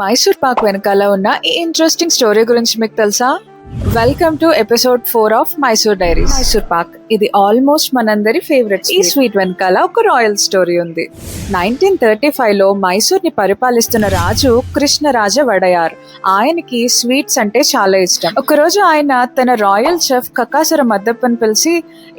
మైసూర్ పాక్ వెనకాల ఉన్న ఈ ఇంట్రెస్టింగ్ స్టోరీ గురించి మీకు తెలుసా? Welcome to episode 4 of Mysore diaries. Mysore Pak ఇది ఆల్మోస్ట్ మనందరి ఫేవరెట్. ఈ స్వీట్ వెనకాల ఒక రాయల్ స్టోరీ ఉంది. 1935లో మైసూర్ ని పరిపాలిస్తున్న రాజు కృష్ణరాజ వడయార్. ఆయనకి స్వీట్స్ అంటే చాలా ఇష్టం. ఒకరోజు ఆయన తన రాయల్ చెఫ్ కకాసర మద్దప్పని పిలిచి,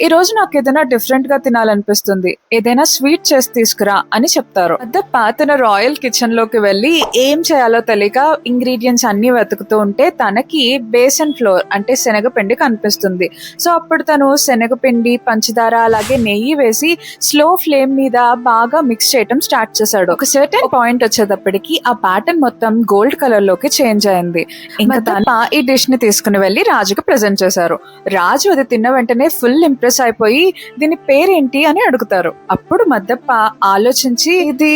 ఈ రోజు నాకు ఏదైనా డిఫరెంట్ గా తినాలనిపిస్తుంది, ఏదైనా స్వీట్ చేసి తీసుకురా అని చెప్తారు. మద్దప్ప తన రాయల్ కిచెన్ లోకి వెళ్లి ఏం చేయాలో తెలియక ఇంగ్రీడియంట్స్ అన్ని వెతుకుతూ ఉంటే తనకి బేసన్ ఫ్లోర్ అంటే శనగపిండి కనిపిస్తుంది. సో అప్పుడు తను శనగపిండి, పంచదార అలాగే నెయ్యి వేసి స్లో ఫ్లేమ్ మీద బాగా మిక్స్ చేయటం స్టార్ట్ చేశాడు. ఒక సర్టెన్ పాయింట్ వచ్చేటప్పటికి ఆ ప్యాటర్న్ మొత్తం గోల్డ్ కలర్ లోకి చేంజ్ అయింది. ఇంకా తన ఈ డిష్ ని తీసుకుని వెళ్లి రాజుకి ప్రెజెంట్ చేశారు. రాజు అది తిన్న వెంటనే ఫుల్ ఇంప్రెస్ అయిపోయి దీని పేరేంటి అని అడుగుతారు. అప్పుడు మద్దప్ప ఆలోచించి ఇది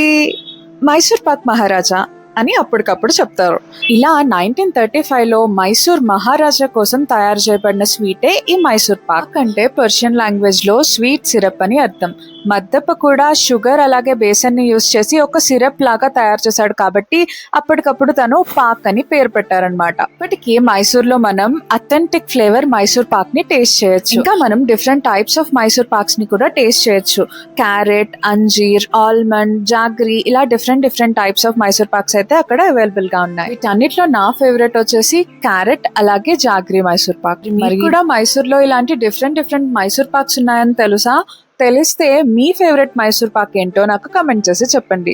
మైసూర్ పాక్ మహారాజా అని అప్పటికప్పుడు చెప్తారు. ఇలా 1935లో మైసూర్ మహారాజా కోసం తయారు చేయబడిన స్వీటే ఈ మైసూర్ పాక్. అంటే పర్షియన్ లాంగ్వేజ్ లో స్వీట్ సిరప్ అని అర్థం. మద్దప్ప కూడా షుగర్ అలాగే బేసన్ ని యూస్ చేసి ఒక సిరప్ లాగా తయారు చేశాడు కాబట్టి అప్పటికప్పుడు తను పాక్ అని పేరు పెట్టారనమాట. ఇప్పటికీ మైసూర్ లో మనం అథెంటిక్ ఫ్లేవర్ మైసూర్ పాక్ ని టేస్ట్ చేయొచ్చు. ఇంకా మనం different types of Mysore pox ని కూడా టేస్ట్ చేయొచ్చు. క్యారెట్, అంజీర్, ఆల్మండ్, జాగ్రీ ఇలా different types of Mysore pox అయితే అక్కడ అవైలబుల్ గా ఉన్నాయి. వీటన్నిటిలో నా ఫేవరెట్ వచ్చేసి క్యారెట్ అలాగే జాగ్రీ మైసూర్ పాక్. మరి కూడా మైసూర్ లో ఇలాంటి డిఫరెంట్ మైసూర్ పాక్స్ ఉన్నాయని తెలుసా? తెలిస్తే మీ ఫేవరెట్ మైసూర్ పాక్ ఏంటో నాకు కమెంట్ చేసి చెప్పండి.